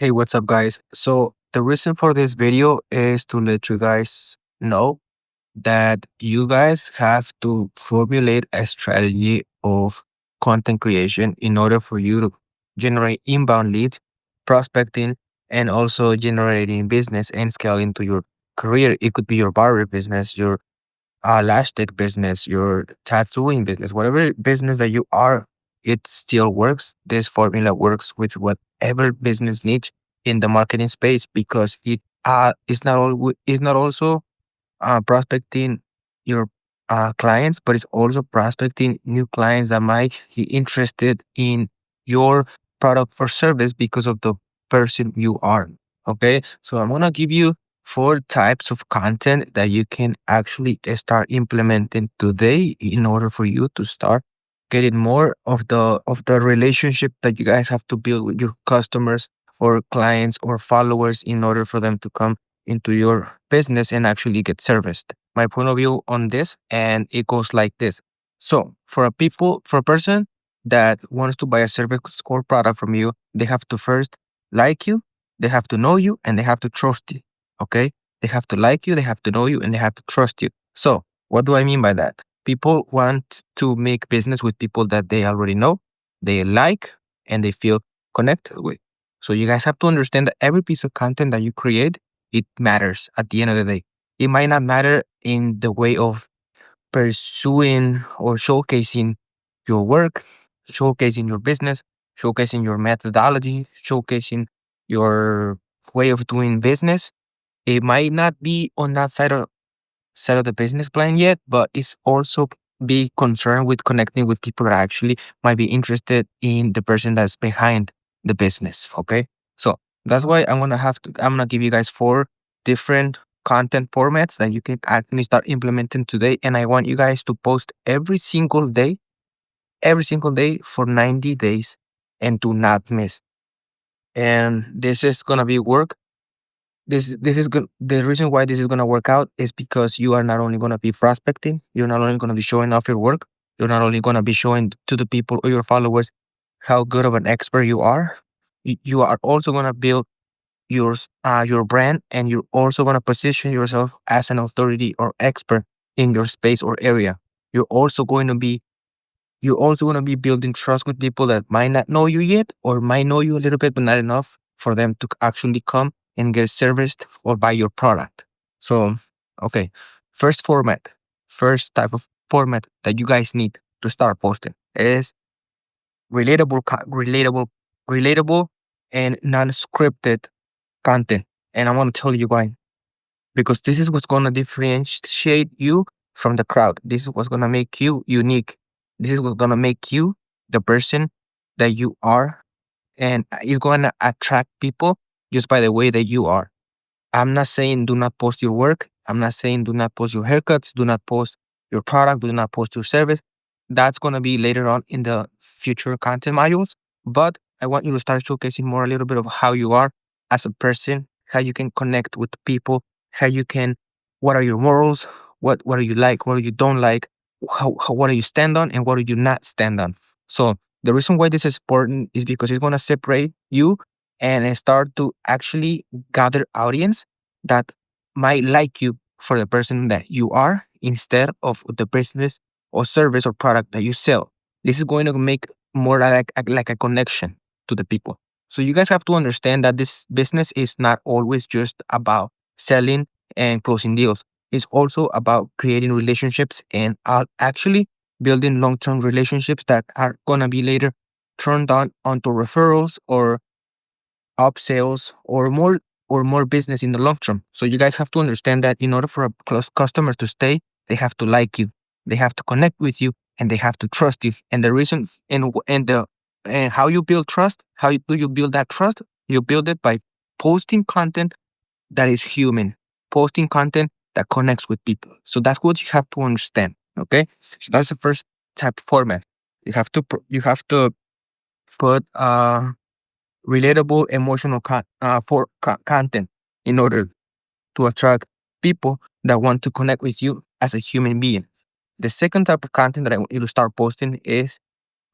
Hey, what's up, guys? So, the reason for this video is to let you guys know that you guys have to formulate a strategy of content creation in order for you to generate inbound leads, prospecting, and also generating business and scale into your career. It could be your barber business, your elastic business, your tattooing business, whatever business that you are, it still works. This formula works with whatever business needs in the marketing space because it is not all is not also prospecting your clients, but it's also prospecting new clients that might be interested in your product or service because of the person you are. Okay, so I'm gonna give you four types of content that you can actually start implementing today in order for you to start getting more of the relationship that you guys have to build with your customers or clients or followers in order for them to come into your business and actually get serviced. My point of view on this, and it goes like this. So, for a person that wants to buy a service or product from you, they have to first like you, they have to know you, and they have to trust you. Okay, they have to like you, they have to know you, and they have to trust you. So, what do I mean by that? People want to make business with people that they already know, they like, and they feel connected with. So you guys have to understand that every piece of content that you create, it matters at the end of the day. It might not matter in the way of pursuing or showcasing your work, showcasing your business, showcasing your methodology, showcasing your way of doing business. It might not be on that side of the business plan yet, but it's also be concerned with connecting with people that actually might be interested in the person that's behind the business. Okay. So that's why I'm gonna give you guys four different content formats that you can actually start implementing today. And I want you guys to post every single day for 90 days and do not miss. And this is gonna be work this is good. The reason why this is gonna work out is because you are not only gonna be prospecting, you're not only gonna be showing off your work, you're not only gonna be showing to the people or your followers how good of an expert you are. You are also gonna build your brand, and you're also gonna position yourself as an authority or expert in your space or area. You're also going to be you're also going to be building trust with people that might not know you yet or might know you a little bit, but not enough for them to actually come and get serviced or buy your product. So, okay, first format, first type of format that you guys need to start posting is relatable, and non-scripted content. And I want to tell you why, because this is what's going to differentiate you from the crowd. This is what's going to make you unique. This is what's going to make you the person that you are, and it's going to attract people just by the way that you are. I'm not saying do not post your work. I'm not saying do not post your haircuts, do not post your product, do not post your service. That's going to be later on in the future content modules. But I want you to start showcasing more a little bit of how you are as a person, how you can connect with people, how you can, what are your morals, what do you like, what do you don't like, what do you stand on, and what do you not stand on. So the reason why this is important is because it's going to separate you and start to actually gather audience that might like you for the person that you are instead of the business or service or product that you sell. This is going to make more like a connection to the people. So you guys have to understand that this business is not always just about selling and closing deals. It's also about creating relationships and actually building long-term relationships that are gonna be later turned on onto referrals or upsells or more business in the long term. So you guys have to understand that in order for a close customer to stay, they have to like you, they have to connect with you, and they have to trust you. And the reason and how you build trust, do you build that trust? You build it by posting content that is human, posting content that connects with people. So that's what you have to understand. Okay, so that's the first type of format. You have to put relatable emotional content in order to attract people that want to connect with you as a human being. The second type of content that I want you to start posting is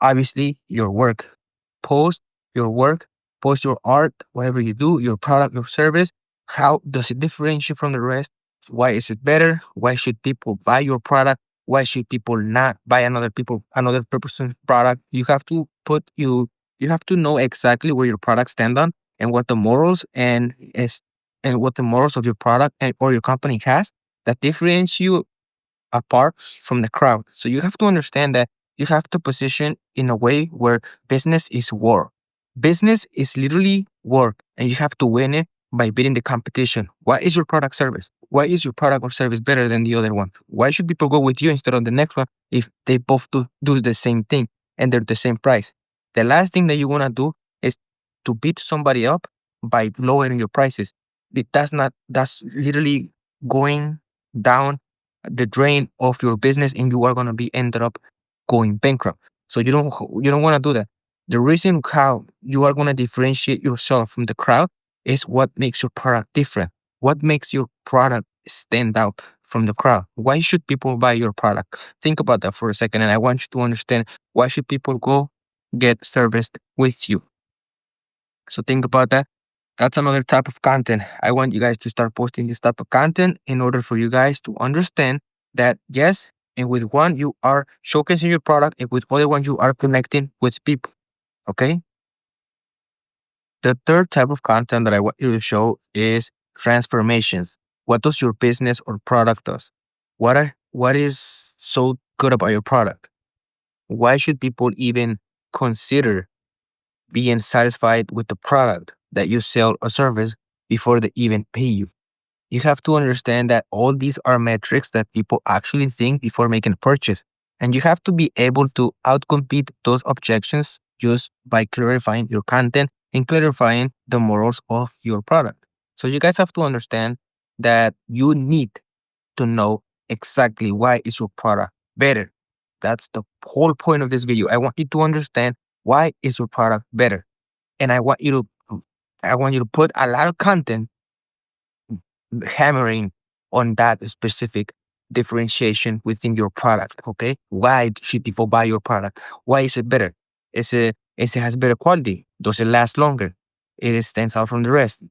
obviously your work. Post your work, post your art, whatever you do, your product, your service, how does it differentiate from the rest? Why is it better? Why should people buy your product? Why should people not buy another person's product? You have to know exactly where your product stand on and what the morals and what the morals of your product or your company has that differentiates you apart from the crowd. So you have to understand that you have to position in a way where business is war. Business is literally work, and you have to win it by beating the competition. Why is your product service? Why is your product or service better than the other one? Why should people go with you instead of the next one if they both do the same thing and they're the same price? The last thing that you want to do is to beat somebody up by lowering your prices. That's literally going down the drain of your business, and you are going to be ended up going bankrupt. So you don't want to do that. The reason how you are going to differentiate yourself from the crowd is what makes your product different. What makes your product stand out from the crowd? Why should people buy your product? Think about that for a second, and I want you to understand why should people go get serviced with you. So think about that. That's another type of content. I want you guys to start posting this type of content in order for you guys to understand that yes, and with one you are showcasing your product, and with other one you are connecting with people. Okay. The third type of content that I want you to show is transformations. What does your business or product does? What is so good about your product? Why should people even consider being satisfied with the product that you sell or service before they even pay you? You have to understand that all these are metrics that people actually think before making a purchase. And you have to be able to outcompete those objections just by clarifying your content and clarifying the morals of your product. So you guys have to understand that you need to know exactly why is your product better. That's the whole point of this video. I want you to understand why is your product better. And I want you to put a lot of content hammering on that specific differentiation within your product. Okay, why should people buy your product? Why is it better? Is it has better quality? Does it last longer? It stands out from the rest.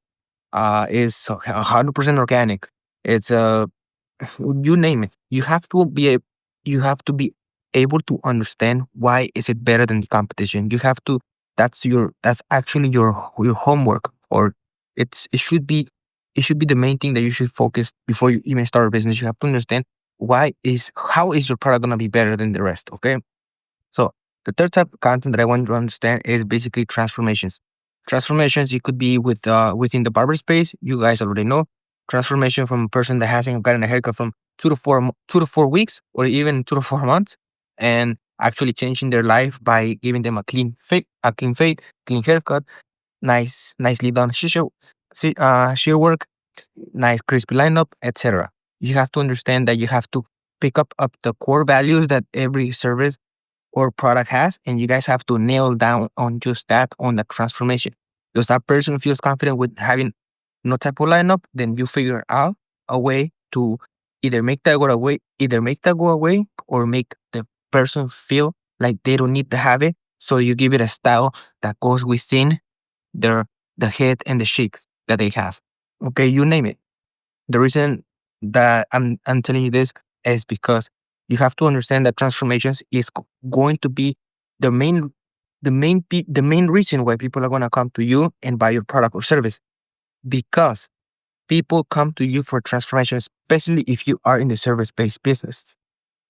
Is 100% organic. It's you name it. You have to be able to understand why is it better than the competition. You have to. That's actually your homework, or it should be the main thing that you should focus before you even start a business. You have to understand how is your product gonna be better than the rest. Okay. So the third type of content that I want you to understand is basically transformations. Transformations, it could be within the barber space. You guys already know transformation from a person that hasn't gotten a haircut from 2 to 4 weeks, or even 2 to 4 months, and actually changing their life by giving them a clean fade, clean haircut, nicely done shear work, nice crispy lineup, etc. You have to understand that you have to pick up the core values that every service or product has, and you guys have to nail down on just that, on the transformation. Does that person feels confident with having no type of lineup? Then you figure out a way to either make that go away, or make the person feel like they don't need to have it. So you give it a style that goes within their the head and the shape that they have. Okay, you name it. The reason that I'm telling you this is because you have to understand that transformations is going to be the the main reason why people are going to come to you and buy your product or service, because people come to you for transformation, especially if you are in the service based business.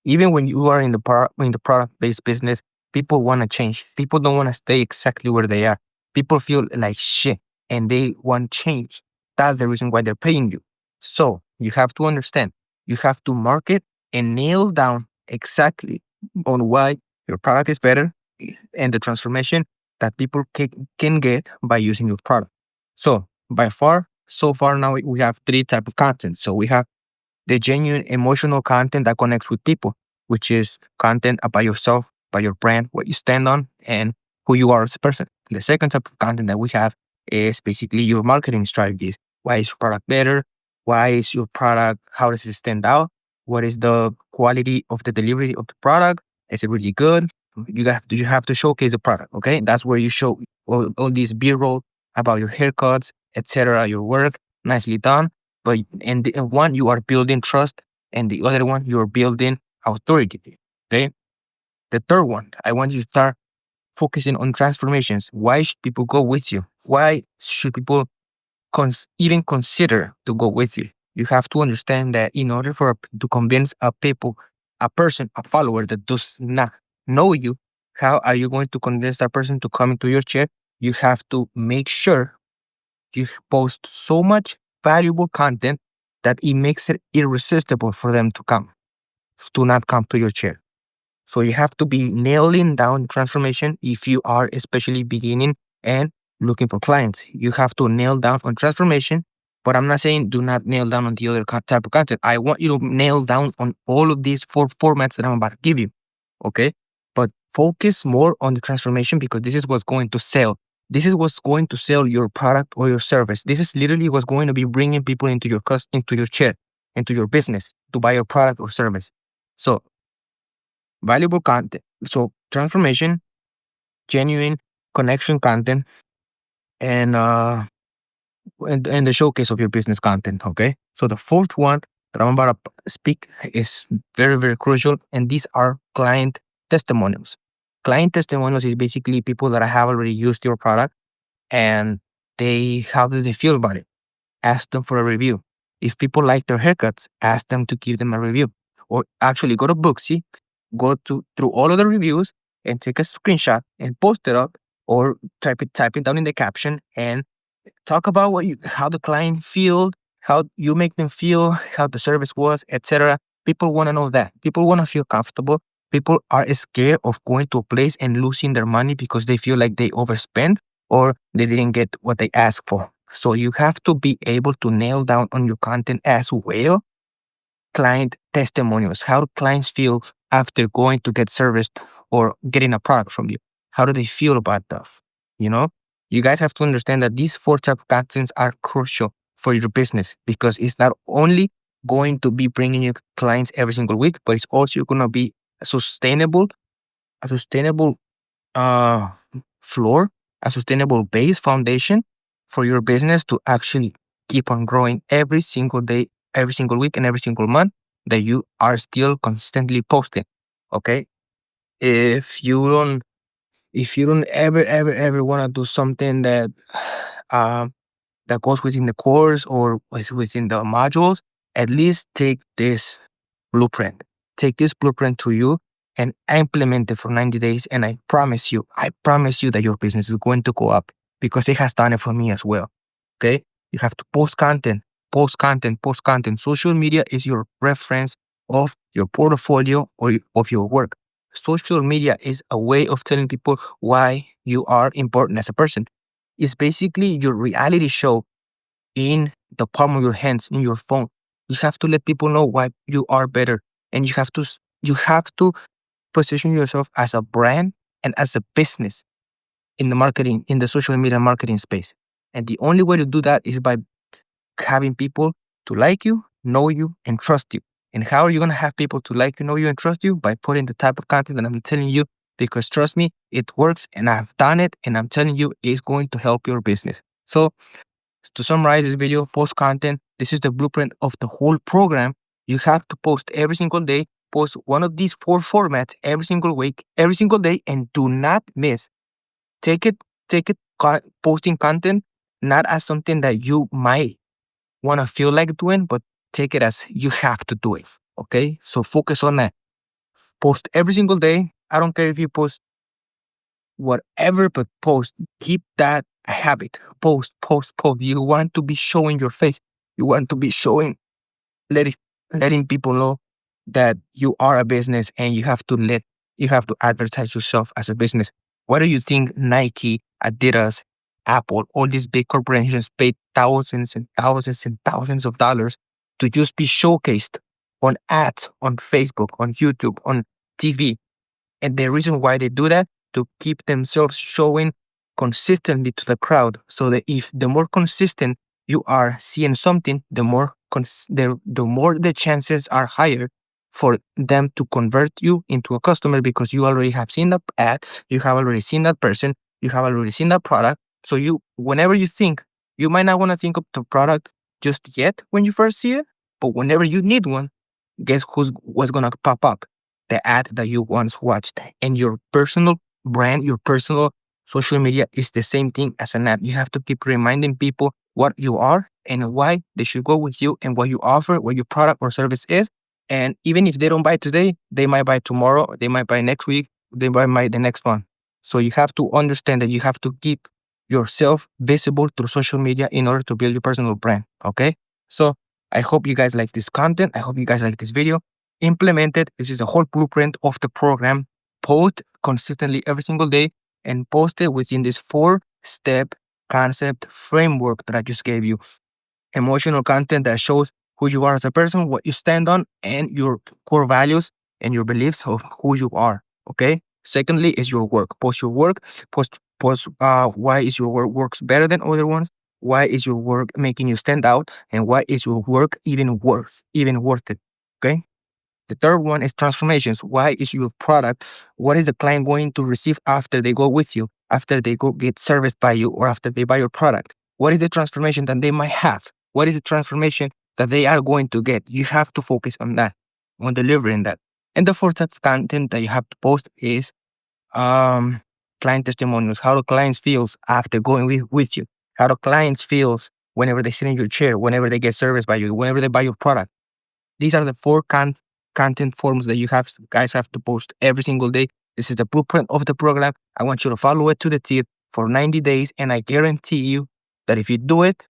Even when you are in the product based business, people want to change. People don't want to stay exactly where they are. People feel like shit and they want change. That's the reason why they're paying you. So you have to understand, you have to market and nail down exactly on why your product is better and the transformation that people can get by using your product. So so far now we have three type of content. So we have the genuine emotional content that connects with people, which is content about yourself, about your brand, what you stand on, and who you are as a person. The second type of content that we have is basically your marketing strategies. Why is your product better? Why is your product, how does it stand out? What is the quality of the delivery of the product? Is it really good? You have to showcase the product, okay? That's where you show all these B-roll about your haircuts, etc., your work, nicely done. But in the in one, you are building trust, and the other one, you're building authority. Okay. The third one, I want you to start focusing on transformations. Why should people go with you? Why should people even consider to go with you? You have to understand that in order to convince a person, a follower that does not know you, how are you going to convince that person to come into your chair? You have to make sure you post so much valuable content that it makes it irresistible for them to not come to your chair. So you have to be nailing down transformation if you are especially beginning and looking for clients. You have to nail down on transformation, but I'm not saying do not nail down on the other type of content. I want you to nail down on all of these four formats that I'm about to give you. Okay. But focus more on the transformation because this is what's going to sell. This is what's going to sell your product or your service. This is literally what's going to be bringing people into your chair, into your business to buy your product or service. So valuable content. So transformation, genuine connection content, and and the showcase of your business content. Okay. So the fourth one that I'm about to speak is very, very crucial, and these are client testimonials. Client testimonials is basically people that have already used your product and how do they feel about it? Ask them for a review. If people like their haircuts, ask them to give them a review. Or actually go to Booksy, through all of the reviews and take a screenshot and post it up or type it down in the caption and talk about how the client feel, how you make them feel, how the service was, etc. People want to know that. People want to feel comfortable. People are scared of going to a place and losing their money because they feel like they overspend or they didn't get what they asked for. So you have to be able to nail down on your content as well. Client testimonials. How do clients feel after going to get serviced or getting a product from you? How do they feel about that? You know, you guys have to understand that these four type of contents are crucial for your business because it's not only going to be bringing you clients every single week, but it's also going to be a sustainable uh, floor, a sustainable base foundation for your business to actually keep on growing every single day, every single week, and every single month that you are still consistently posting. Okay. If you don't, if you don't ever want to do something um, that goes within the course or within the modules, at least take this blueprint. Take this blueprint to you and implement it for 90 days. And I promise you that your business is going to go up because it has done it for me as well. Okay. You have to post content, post content, post content. Social media is your reference of your portfolio or of your work. Social media is a way of telling people why you are important as a person. It's basically your reality show in the palm of your hands, in your phone. You have to let people know why you are better, and you have to position yourself as a brand and as a business in the marketing, in the social media marketing space. And the only way to do that is by having people to like you, know you, and trust you. And how are you going to have people to like you, know you, and trust you? By putting the type of content that I'm telling you, because trust me, it works and I've done it. And I'm telling you, it's going to help your business. So to summarize this video, post content. This is the blueprint of the whole program. You have to post every single day, post one of these four formats every single week, every single day, and do not miss. Take it, posting content, not as something that you might want to feel like doing, but take it as you have to do it. Okay. So focus on that. Post every single day. I don't care if you post whatever, but post. Keep that a habit. Post, post, post. You want to be showing your face. You want to be showing, letting, letting people know that you are a business and you have to advertise yourself as a business. Why do you think Nike, Adidas, Apple, all these big corporations paid thousands and thousands and thousands of dollars to just be showcased on ads, on Facebook, on YouTube, on TV? And the reason why they do that, to keep themselves showing consistently to the crowd. So that if the more consistent you are seeing something, the more the chances are higher for them to convert you into a customer because you already have seen that ad, you have already seen that person, you have already seen that product. So whenever you think, you might not want to think of the product just yet when you first see it, but whenever you need one, guess what's gonna pop up? The ad that you once watched. And your personal brand, your personal social media is the same thing as an ad. You have to keep reminding people what you are and why they should go with you and what you offer, what your product or service is. And even if they don't buy today, they might buy tomorrow, they might buy next week, they might buy the next month. So you have to understand that you have to keep yourself visible through social media in order to build your personal brand. Okay. So I hope you guys like this content. I hope you guys like this video. Implement it. This is a whole blueprint of the program. Post consistently every single day and post it within this 4-step concept framework that I just gave you. Emotional content that shows who you are as a person, what you stand on, and your core values and your beliefs of who you are. Okay. Secondly, is your work. Post your work. Post. Why is your work works better than other ones? Why is your work making you stand out? And why is your work even worth it? Okay. The third one is transformations. Why is your product, what is the client going to receive after they go with you, after they go get serviced by you, or after they buy your product? What is the transformation that they might have? What is the transformation that they are going to get? You have to focus on that, on delivering that. And the fourth type of content that you have to post is um, client testimonials. How do clients feel after going with you? How do clients feel whenever they sit in your chair, whenever they get serviced by you, whenever they buy your product? These are the four content forms that you guys have to post every single day. This is the blueprint of the program. I want you to follow it to the teeth for 90 days. And I guarantee you that if you do it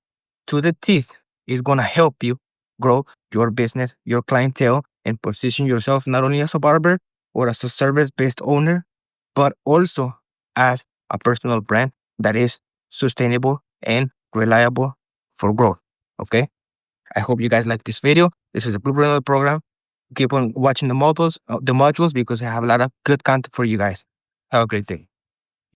to the teeth, it's going to help you grow your business, your clientele, and position yourself not only as a barber or as a service-based owner, but also as a personal brand that is sustainable and reliable for growth. Okay. I hope you guys like this video. This is a blueprint of the program. Keep on watching the modules because I have a lot of good content for you guys. Have a great day.